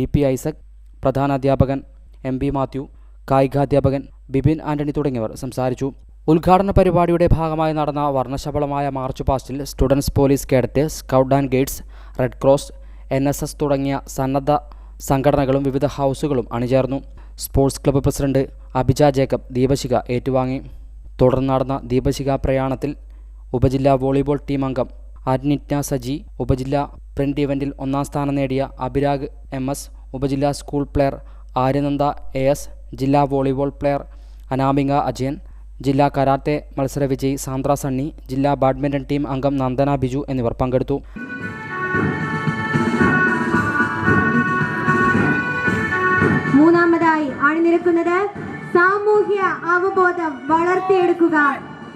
EP ഐസക്, പ്രധാനാധ്യാപകൻ MB മാത്യു, കായികാധ്യാപകൻ ബിബിൻ ആന്റണി തുടങ്ങിയവർ സംസാരിച്ചു. ഉദ്ഘാടന പരിപാടിയുടെ ഭാഗമായി നടന്ന വർണ്ണശബളമായ മാർച്ച് പാസ്റ്റിൽ students police cadet, scout and guides, red cross, NSS തുടങ്ങിയ സന്നദ്ധ സംഘടനകളും വിവിധ ഹൗസുകളും അണിചേർന്നു. Sports club president Abhija Jacob ദീപശിഖ ഏറ്റുവാങ്ങി. തുടർന്ന് നടന്ന ദീപശിഖ പ്രയാണത്തിൽ ഉപജില്ലാ വോളിബോൾ ടീം അംഗം അഡ്നിറ്റ്ന സജി, ഉപജില്ലാ പ്രിന്റ് ഇവന്റിൽ 1ാം സ്ഥാനം നേടിയ അഭിരാഗ് MS, ഉപജില്ലാ സ്കൂൾ പ്ലെയർ ആര്യനന്ദ AS, ജില്ലാ വോളിബോൾ പ്ലെയർ അനാമിക അജയൻ, ജില്ലാ കരാട്ടെ മത്സര വിജയി സാന്ദ്ര സണ്ണി, ജില്ലാ ബാഡ്മിൻ്റൺ ടീം അംഗം നന്ദന ബിജു എന്നിവർ പങ്കെടുത്തു. മൂന്നാമതായി അണിനിരക്കുന്നത് സാമൂഹ്യ അവബോധം വളർത്തിയെടുക്കുക,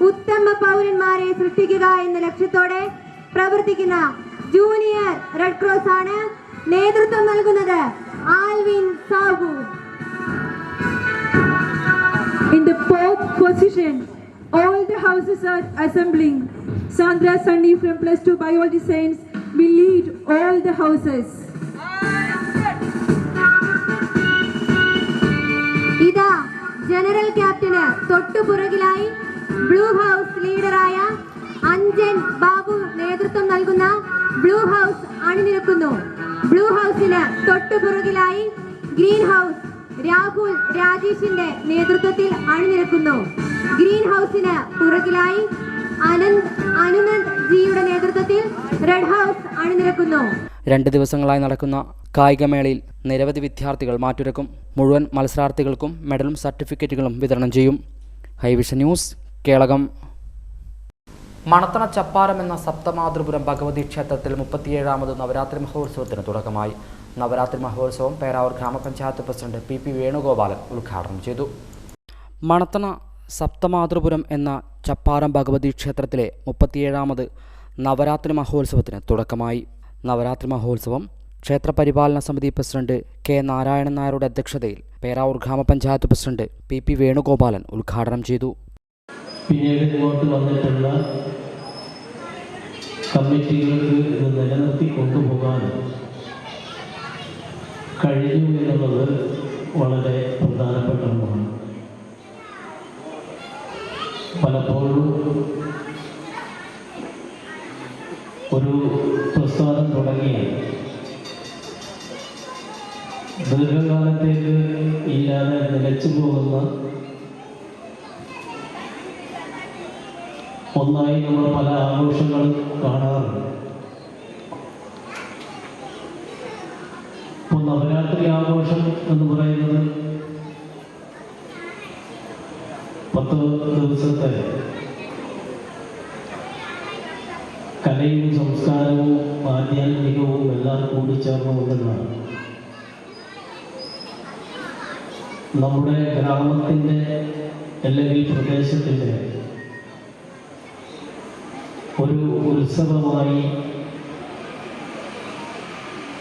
ഉത്തമ പൗരന്മാരെ സൃഷ്ടിക്കുക എന്ന ലക്ഷ്യത്തോടെ പ്രവർത്തിക്കുന്ന ജൂനിയർ റെഡ് ക്രോസ് ആണ്. നേതൃത്വം നൽകുന്നത് Alvin Sabu. In the 4th position, all the houses are assembling. Sandra Sunny from +2 Biology Science will lead all the houses. ഇതാ ജനറൽ ക്യാപ്റ്റന് തൊട്ടുപുറകിലായി ബ്ലൂ ഹൗസ് ലീഡറായ അഞ്ജൻ ബാബു നേതൃത്വം നൽകുന്ന ബ്ലൂ ഹൗസ് അണിനിരക്കുന്നു. ബ്ലൂ ഹൗസിന് തൊട്ടുപുറകിലായി ഗ്രീൻ ഹൗസ് രാഹുൽ രാജേഷിന്റെ നേതൃത്വത്തിൽ അണിനിരക്കുന്നു. ഗ്രീൻ ഹൗസിന് പുറകിലായി അനുനന്ദ് ജിയുടെ നേതൃത്വത്തിൽ റെഡ് ഹൗസ് അണിനിരക്കുന്നു. 2 ദിവസങ്ങളായി നടക്കുന്ന കായികമേളയിൽ നിരവധി വിദ്യാർത്ഥികൾ മാറ്റുരക്കും. മുഴുവൻ മത്സരാർത്ഥികൾക്കും മെഡലും സർട്ടിഫിക്കറ്റുകളും വിതരണം ചെയ്യും. ഹൈവിഷൻ ന്യൂസ്, കേളകം. മണത്തണ ചപ്പാരം എന്ന സപ്തമാതൃപുരം ഭഗവതി ക്ഷേത്രത്തിൽ 37ാമത് നവരാത്രി മഹോത്സവത്തിന് തുടക്കമായി. നവരാത്രി മഹോത്സവം പേരാവൂർ ഗ്രാമപഞ്ചായത്ത് പ്രസിഡന്റ് PP വേണുഗോപാലൻ ഉദ്ഘാടനം ചെയ്തു. മണത്തണ സപ്തമാതൃപുരം എന്ന ചപ്പാരം ഭഗവതി ക്ഷേത്രത്തിലെ 37ാമത് നവരാത്രി മഹോത്സവത്തിന് തുടക്കമായി. നവരാത്രി മഹോത്സവം ക്ഷേത്രപരിപാലന സമിതി പ്രസിഡന്റ് കെ നാരായണൻ നായരുടെ അധ്യക്ഷതയിൽ പേരാവൂർ ഗ്രാമപഞ്ചായത്ത് പ്രസിഡന്റ് പി വേണുഗോപാലൻ ഉദ്ഘാടനം ചെയ്തു. പിന്നീട് ഇങ്ങോട്ട് വന്നിട്ടുള്ള കമ്മിറ്റികൾക്ക് ഇത് നിലനിർത്തി കൊണ്ടുപോകാൻ കഴിഞ്ഞു എന്നുള്ളത് വളരെ പ്രധാനപ്പെട്ട ഒന്നാണ്. പലപ്പോഴും ഒരു പ്രസ്ഥാനം തുടങ്ങിയ ദീർഘകാലത്തേക്ക് ഇല്ലാതെ നിലച്ചു പോകുന്ന ഒന്നായി നമ്മൾ പല ആഘോഷങ്ങളും കാണാറുണ്ട്. ഇപ്പോൾ നവരാത്രി ആഘോഷം എന്ന് പറയുന്നത് 10 ദിവസത്തെ കലയും സംസ്കാരവും ആധ്യാത്മികവും എല്ലാം കൂടിച്ചേർന്നുകൊണ്ടാണ് നമ്മുടെ ഗ്രാമത്തിൻ്റെ അല്ലെങ്കിൽ പ്രദേശത്തിൻ്റെ ഒരു ഉത്സവമായി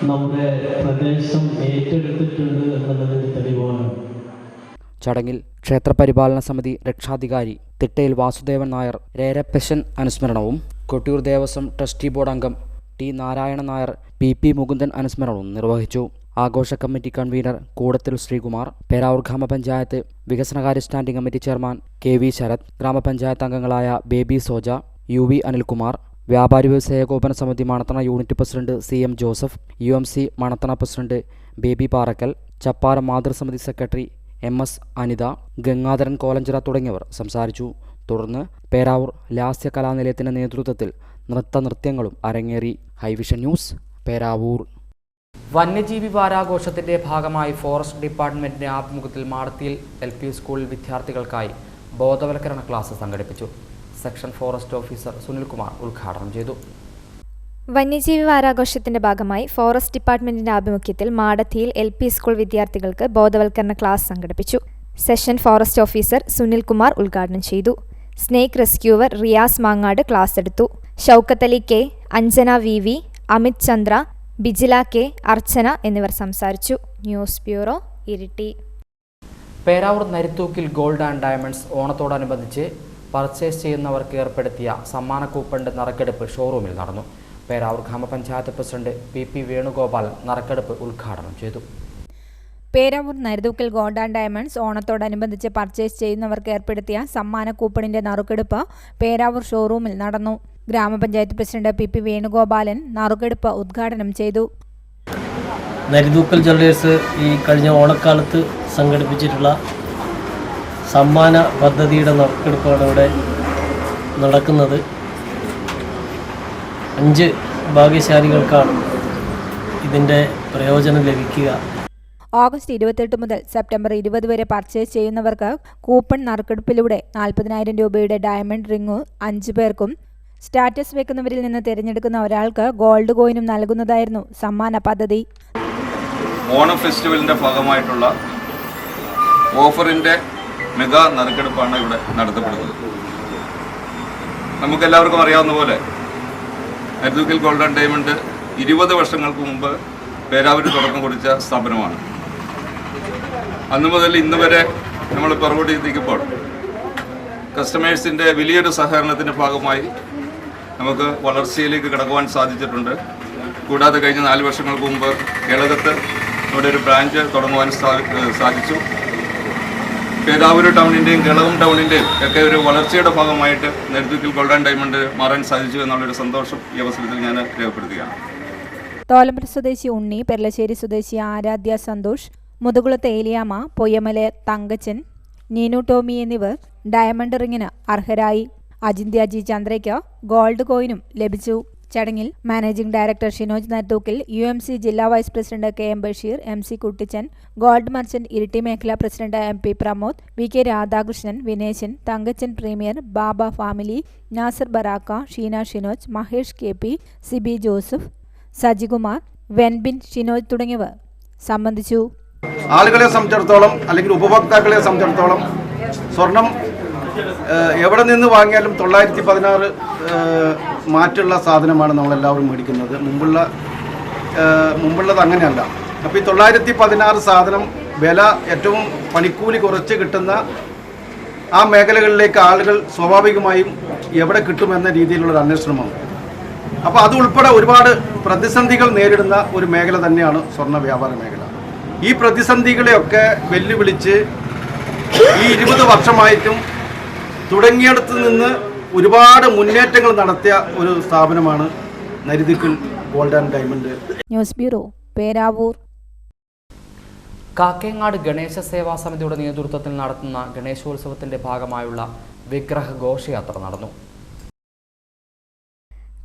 നമ്മുടെ പ്രദേശം ഏറ്റെടുത്തിട്ടുണ്ട് എന്നുള്ളതിന് തെളിവാണ്. ചടങ്ങിൽ ക്ഷേത്രപരിപാലന സമിതി രക്ഷാധികാരി തിട്ടയിൽ വാസുദേവൻ നായർ രേരപ്പശൻ അനുസ്മരണവും കൊട്ടിയൂർ ദേവസ്വം ട്രസ്റ്റി ബോർഡ് അംഗം ടി നാരായണൻ നായർ പി മുകുന്ദൻ അനുസ്മരണവും നിർവഹിച്ചു. ആഘോഷ കമ്മിറ്റി കൺവീനർ കൂടത്തിൽ ശ്രീകുമാർ, പേരാവൂർ ഗ്രാമപഞ്ചായത്ത് വികസനകാര്യ standing committee chairman KV Sarath, gramapanchayat അംഗങ്ങളായ ബേബി സോജ, UV അനിൽകുമാർ, വ്യാപാരി വ്യവസായ ഏകോപന സമിതി Manathana unit president CM Joseph, UMC Manathana president Baby Parakkal, Chapparam മാതൃസമിതി സെക്രട്ടറി MS അനിത, ഗംഗാധരൻ കോലഞ്ചിറ തുടങ്ങിയവർ സംസാരിച്ചു. തുടർന്ന് പേരാവൂർ ലാസ്യ കലാനിലയത്തിൻ്റെ നേതൃത്വത്തിൽ നൃത്യങ്ങളും അരങ്ങേറി. Highvision news, Peravoor. വന്യജീവി വാരാഘോഷത്തിന്റെ ഭാഗമായി ഫോറസ്റ്റ് ഡിപ്പാർട്ട്മെന്റിന്റെ ആഭിമുഖ്യത്തിൽ മാടത്തിയിൽ LP സ്കൂൾ വിദ്യാർത്ഥികൾക്കായി ബോധവൽക്കരണ ക്ലാസ് സംഘടിപ്പിച്ചു. സെക്ഷൻ ഫോറസ്റ്റ് ഓഫീസർ സുനിൽകുമാർ ഉദ്ഘാടനം ചെയ്തു. വന്യജീവി വാരാഘോഷത്തിന്റെ ഭാഗമായി ഫോറസ്റ്റ് ഡിപ്പാർട്ട്മെന്റിന്റെ ആഭിമുഖ്യത്തിൽ മാടത്തിയിൽ LP സ്കൂൾ വിദ്യാർത്ഥികൾക്ക് ബോധവൽക്കരണ ക്ലാസ് സംഘടിപ്പിച്ചു. സെഷൻ ഫോറസ്റ്റ് ഓഫീസർ സുനിൽകുമാർ ഉദ്ഘാടനം ചെയ്തു. Snake rescuer Riyas Mangad class എടുത്തു. Shoukath Ali K, Anjana VV, Amit Chandra, Bijila K, അർച്ചന എന്നിവർ സംസാരിച്ചു. News bureau, Iritty. Peravoor Narithookil gold and diamonds ഓണത്തോടനുബന്ധിച്ച് പർച്ചേസ് ചെയ്യുന്നവർക്ക് ഏർപ്പെടുത്തിയ സമ്മാന കൂപ്പണിന്റെ നറുക്കെടുപ്പ് ഷോറൂമിൽ നടന്നു. പേരാവൂർ ഗ്രാമപഞ്ചായത്ത് പ്രസിഡന്റ് പി വേണുഗോപാലൻ നറുക്കെടുപ്പ് ഉദ്ഘാടനം ചെയ്തു. പേരാവൂർ നരിതൂക്കിൽ ഗോൾഡ് ആൻഡ് ഡയമണ്ട്സ് ഓണത്തോടനുബന്ധിച്ച് പർച്ചേസ് ചെയ്യുന്നവർക്ക് ഏർപ്പെടുത്തിയ സമ്മാന കൂപ്പണിന്റെ നറുക്കെടുപ്പ് പേരാവൂർ ഷോറൂമിൽ നടന്നു. ഗ്രാമപഞ്ചായത്ത് പ്രസിഡന്റ് പി വേണുഗോപാലൻ നറുക്കെടുപ്പ് ഉദ്ഘാടനം ചെയ്തു. നരിതൂക്കൽ ജ്വല്ലേഴ്സ് ഈ കഴിഞ്ഞ ഓണക്കാലത്ത് സംഘടിപ്പിച്ചിട്ടുള്ള സമ്മാന പദ്ധതിയുടെ നറുക്കെടുപ്പാണ് ഇവിടെ നടക്കുന്നത്. 5 ഭാഗ്യശാലികൾക്കാണ് ഇതിൻ്റെ പ്രയോജനം ലഭിക്കുക. ഓഗസ്റ്റ് 28 മുതൽ സെപ്റ്റംബർ 20 വരെ പർച്ചേസ് ചെയ്യുന്നവർക്ക് കൂപ്പൺ നറുക്കെടുപ്പിലൂടെ 40,000 രൂപയുടെ ഡയമണ്ട് റിംഗ് 5 പേർക്കും സ്റ്റാറ്റസ് വെക്കുന്നവരിൽ നിന്ന് തിരഞ്ഞെടുക്കുന്ന ഒരാൾക്ക് ഗോൾഡ് കോയിനും നൽകുന്നതായിരുന്നു സമ്മാന പദ്ധതി. ഓണം ഫെസ്റ്റിവലിൻ്റെ ഭാഗമായിട്ടുള്ള ഓഫറിൻ്റെ മെഗാ നറുക്കെടുപ്പാണ് ഇവിടെ നടത്തപ്പെടുന്നത്. നമുക്കെല്ലാവർക്കും അറിയാവുന്ന പോലെ നരിതൂക്കിൽ ഗോൾഡ് ആൻഡ് ഡയമണ്ട് 20 വർഷങ്ങൾക്ക് മുമ്പ് പേരാവൂരിൽ തുടക്കം കുറിച്ച സ്ഥാപനമാണ്. അന്നു മുതൽ ഇന്ന് വരെ നമ്മൾ പുറകോട്ട് എത്തിക്കുമ്പോൾ കസ്റ്റമേഴ്സിൻ്റെ വലിയൊരു സഹകരണത്തിൻ്റെ ഭാഗമായി നമുക്ക് വളർച്ചയിലേക്ക് കടക്കുവാൻ സാധിച്ചിട്ടുണ്ട്. കൂടാതെ കഴിഞ്ഞ 4 വർഷങ്ങൾക്ക് മുമ്പ് കേളകത്ത് ഇവിടെ ഒരു ബ്രാഞ്ച് തുടങ്ങുവാൻ സാധിച്ചു. പേരാവൂർ ടൗണിൻ്റെയും കേളകം ടൗണിൻ്റെയും ഒക്കെ ഒരു വളർച്ചയുടെ ഭാഗമായിട്ട് നരിതൂക്കിൽ ഗോൾഡ് ആൻഡ് ഡയമണ്ട് മാറാൻ സാധിച്ചു എന്നുള്ളൊരു സന്തോഷം ഈ അവസരത്തിൽ ഞാൻ രേഖപ്പെടുത്തുകയാണ്. തോലമ്പര സ്വദേശി ഉണ്ണി, പെർലശ്ശേരി സ്വദേശി ആരാധ്യ സന്തോഷ്, മുതുകുളത്ത് ഏലിയാമ്മ, പൊയ്യമല തങ്കച്ചൻ, നീനു ടോമി എന്നിവർ ഡയമണ്ട് റിങ്ങിന് അർഹരായി. അജിന്ത്യ ജി ചന്ദ്രയ്ക്ക് ഗോൾഡ് കോയിനും ലഭിച്ചു. ചടങ്ങിൽ managing director Shinoj Narithookkil, UMC ജില്ലാ vice president KM Basheer, MC Kuttichan, gold merchant Iritty മേഖലാ president MP Pramod, VK Radhakrishnan, Vineshan, Thankachan premier, Baba family, Nasar Baraka, Sheena Shinoj, Mahesh KP, Siby Joseph, Sajikumar, Venbin Shinoj തുടങ്ങിയവർ സംബന്ധിച്ചു. ആളുകളെ സംബന്ധിച്ചിടത്തോളം അല്ലെങ്കിൽ ഉപഭോക്താക്കളെ സംബന്ധിച്ചിടത്തോളം സ്വർണം എവിടെ നിന്ന് വാങ്ങിയാലും 916 മാറ്റുള്ള സാധനമാണ് നമ്മളെല്ലാവരും മേടിക്കുന്നത്. മുമ്പുള്ള മുമ്പുള്ളത് അങ്ങനെയല്ല. അപ്പോൾ ഈ 916 സാധനം വില ഏറ്റവും പണിക്കൂലി കുറച്ച് കിട്ടുന്ന ആ മേഖലകളിലേക്ക് ആളുകൾ സ്വാഭാവികമായും എവിടെ കിട്ടുമെന്ന രീതിയിലുള്ള അന്വേഷണമാണ്. അപ്പോൾ അതുൾപ്പെടെ ഒരുപാട് പ്രതിസന്ധികൾ നേരിടുന്ന ഒരു മേഖല തന്നെയാണ് സ്വർണ്ണ വ്യാപാര മേഖല. ഈ പ്രതിസന്ധികളെയൊക്കെ വെല്ലുവിളിച്ച് ഈ 20 വർഷമായിട്ടും തുടങ്ങിയിടത്ത് നിന്ന് ഒരുപാട് മുന്നേറ്റങ്ങൾ നടത്തിയ ഒരു സ്ഥാപനമാണ് Naridikkal gold and diamond. News bureau, Peravoor. Kakkayangad Ganesha Seva സമിതിയുടെ നേതൃത്വത്തിൽ നടത്തുന്ന ഗണേശോത്സവത്തിന്റെ ഭാഗമായുള്ള വിഗ്രഹ ഘോഷയാത്ര നടന്നു.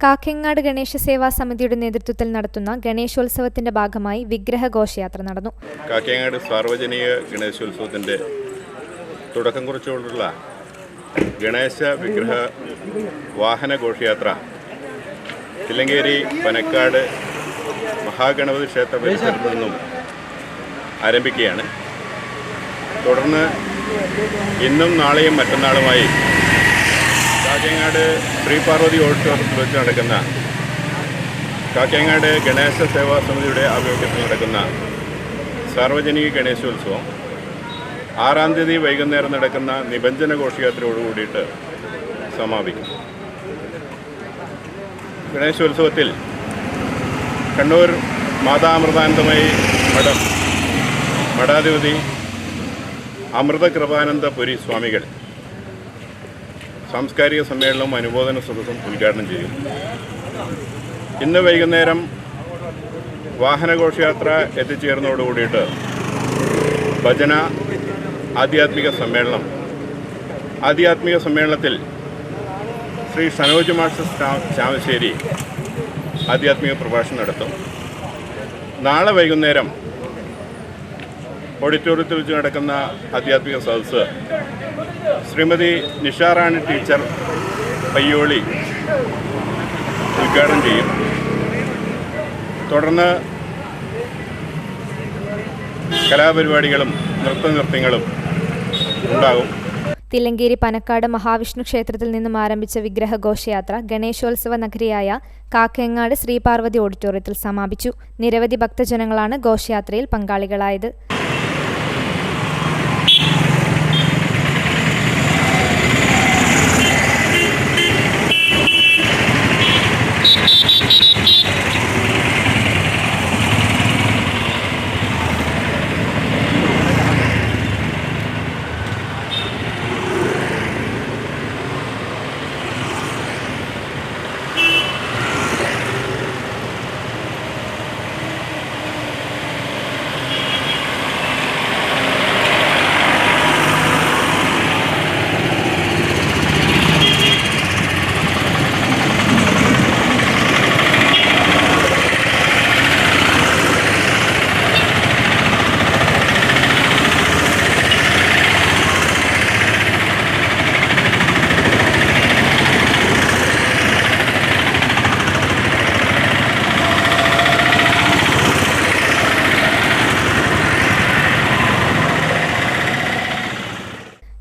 കാക്കേങ്ങാട് ഗണേശ സേവാ സമിതിയുടെ നേതൃത്വത്തിൽ നടത്തുന്ന ഗണേശോത്സവത്തിന്റെ ഭാഗമായി വിഗ്രഹ ഘോഷയാത്ര നടന്നു. കാക്കേങ്ങാട് സാർവജനിക ഗണേശോത്സവത്തിന്റെ തുടക്കം കുറിച്ചുകൊണ്ടുള്ള ഗണേശ വിഗ്രഹ വാഹന ഘോഷയാത്ര തില്ലങ്കേരി പനക്കാട് മഹാഗണപതി ക്ഷേത്ര പരിസരത്തു നിന്നും ആരംഭിക്കുകയാണ്. തുടർന്ന് ഇന്നും നാളെയും മറ്റന്നാളുമായി കാക്കേങ്ങാട് ശ്രീപാർവതി ഓഡിറ്റോറിയത്തിൽ വെച്ച് നടക്കുന്ന കാക്കേങ്ങാട് ഗണേശ സേവാ സമിതിയുടെ ആഭിമുഖ്യത്തിൽ നടക്കുന്ന സാർവജനിക ഗണേശോത്സവം 6-ാം തീയതി വൈകുന്നേരം നടക്കുന്ന നിബഞ്ജന ഘോഷയാത്രയോട് കൂടിയിട്ട് സമാപിക്കും. ഗണേശോത്സവത്തിൽ കണ്ണൂർ മാതാമൃതാനന്ദമയി മഠം മഠാധിപതി അമൃതകൃപാനന്ദപുരി സ്വാമികൾ സാംസ്കാരിക സമ്മേളനവും അനുബോധന സദസ്സും ഉദ്ഘാടനം ചെയ്യും. ഇന്ന് വൈകുന്നേരം വാഹനഘോഷയാത്ര എത്തിച്ചേർന്നതോടുകൂടിയിട്ട് ഭജന ആധ്യാത്മിക സമ്മേളനത്തിൽ ശ്രീ സനോജ് മാസ്റ്റർ ചാവശ്ശേരി ആധ്യാത്മിക പ്രഭാഷണം നടത്തും. നാളെ വൈകുന്നേരം ഓഡിറ്റോറിയത്തിൽ വെച്ച് നടക്കുന്ന ആധ്യാത്മിക സദസ്സ് ശ്രീമതി നിഷാറാണി ടീച്ചർ പയ്യോളി ഉദ്ഘാടനം ചെയ്യും. തുടർന്ന് കലാപരിപാടികളും നൃത്തനൃത്യങ്ങളും ഉണ്ടാകും. തില്ലങ്കേരി പനക്കാട് മഹാവിഷ്ണു ക്ഷേത്രത്തിൽ നിന്നും ആരംഭിച്ച വിഗ്രഹ ഘോഷയാത്ര ഗണേശോത്സവ നഗരിയായ കാക്കേങ്ങാട് ശ്രീപാർവതി ഓഡിറ്റോറിയത്തിൽ സമാപിച്ചു. നിരവധി ഭക്തജനങ്ങളാണ് ഘോഷയാത്രയിൽ പങ്കാളികളായത്.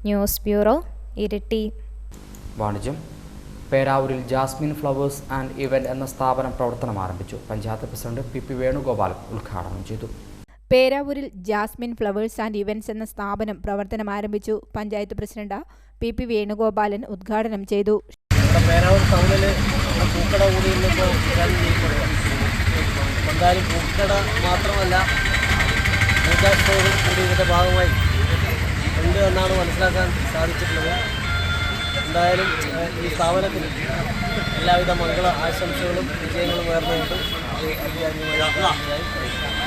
News bureau, Iritty. വാണിജ്യം. പേരാവൂരിൽ ജാസ്മിൻ ഫ്ലവേഴ്സ് ആൻഡ് ഇവന്റ് എന്ന സ്ഥാപനം പ്രവർത്തനം ആരംഭിച്ചു. പഞ്ചായത്ത് പ്രസിഡന്റ് പി വേണുഗോപാൽ ഉദ്ഘാടനം ചെയ്തു. പേരാവൂരിൽ ജാസ്മിൻ ഫ്ലവേഴ്സ് ആൻഡ് ഇവന്റ്സ് എന്ന സ്ഥാപനം പ്രവർത്തനം ആരംഭിച്ചു. പഞ്ചായത്ത് പ്രസിഡന്റ് പി വേണുഗോപാലൻ ഉദ്ഘാടനം ചെയ്തു. പേരാവൂർ ടൗണിൽ പൂക്കട കൂടി ഇന്നിപ്പോൾ എന്തായാലും പൂക്കട മാത്രമല്ല പൂജാ സ്റ്റോറും കൂടി ഇതിൻ്റെ ഭാഗമായി ഉണ്ട് എന്നാണ് മനസ്സിലാക്കാൻ സാധിച്ചിട്ടുള്ളത്. എന്തായാലും ഈ സ്ഥാപനത്തിന് എല്ലാവിധ മംഗള ആശംസകളും വിജയങ്ങളും നേർന്നുകൊണ്ട്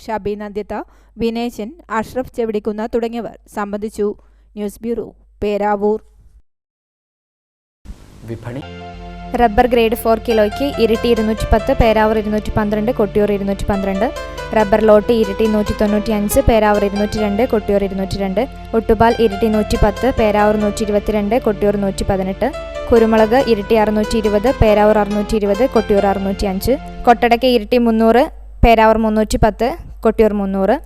ഷബീൻ അന്ത്യത്ത, വിനേശൻ, അഷ്റഫ് ചെവിടിക്കുന്ന തുടങ്ങിയവർ സംബന്ധിച്ചു. News bureau, Peravoor. വിപണി. റബ്ബർ ഗ്രേഡ് 4 കിലോയ്ക്ക് ഇരിട്ടി 210, പേരാവൂർ 212, കൊട്ടിയൂർ 212. റബ്ബർ ലോട്ട് ഇരിട്ടി 195, പേരാവൂർ 202, കൊട്ടിയൂർ 202. ഒട്ടുപാൽ ഇരിട്ടി 110, പേരാവൂർ 122, കൊട്ടിയൂർ 118. കുരുമുളക് ഇരിട്ടി 620, പേരാവൂർ 620, കൊട്ടിയൂർ 605. കൊട്ടടക്ക ഇരിട്ടി 300, പേരാവൂർ 310, കൊട്ടിയൂർ 300.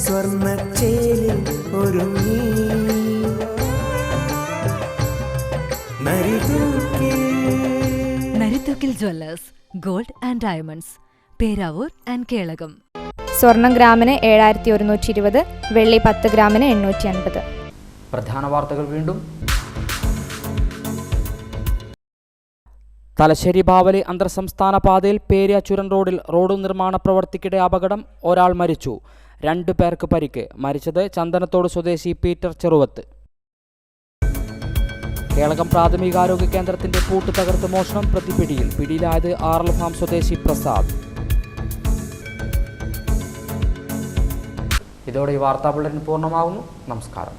സ്വർണ്ണച്ചേലിൽ ഒരുങ്ങി Narithookil Jewellers gold and diamonds, Peravoor and Kelakam. സ്വർണം ഗ്രാമിന് 7120, വെള്ളി 10 ഗ്രാമിന് 850. പ്രധാന വാർത്തകൾ വീണ്ടും. തലശ്ശേരി ബാവലി അന്തർ സംസ്ഥാന പാതയിൽ പേര്യ ചുരം റോഡിൽ റോഡ് നിർമ്മാണ പ്രവർത്തിക്കിടെ അപകടം, ഒരാൾ മരിച്ചു, 2 പേർക്ക് പരിക്ക്. മരിച്ചത് ചന്ദനത്തോട് സ്വദേശി പീറ്റർ ചെറുവത്ത്. കേളകം പ്രാഥമികാരോഗ്യ കേന്ദ്രത്തിന്റെ പൂട്ട് തകർത്ത് മോഷണം, പ്രതി പിടിയിൽ. പിടിയിലായത് ആറൽ ഫാം സ്വദേശി പ്രസാദ്. ഇതോടെ ഈ വാർത്താ ബുള്ളറ്റിൻ പൂർണ്ണമാകുന്നു. നമസ്കാരം.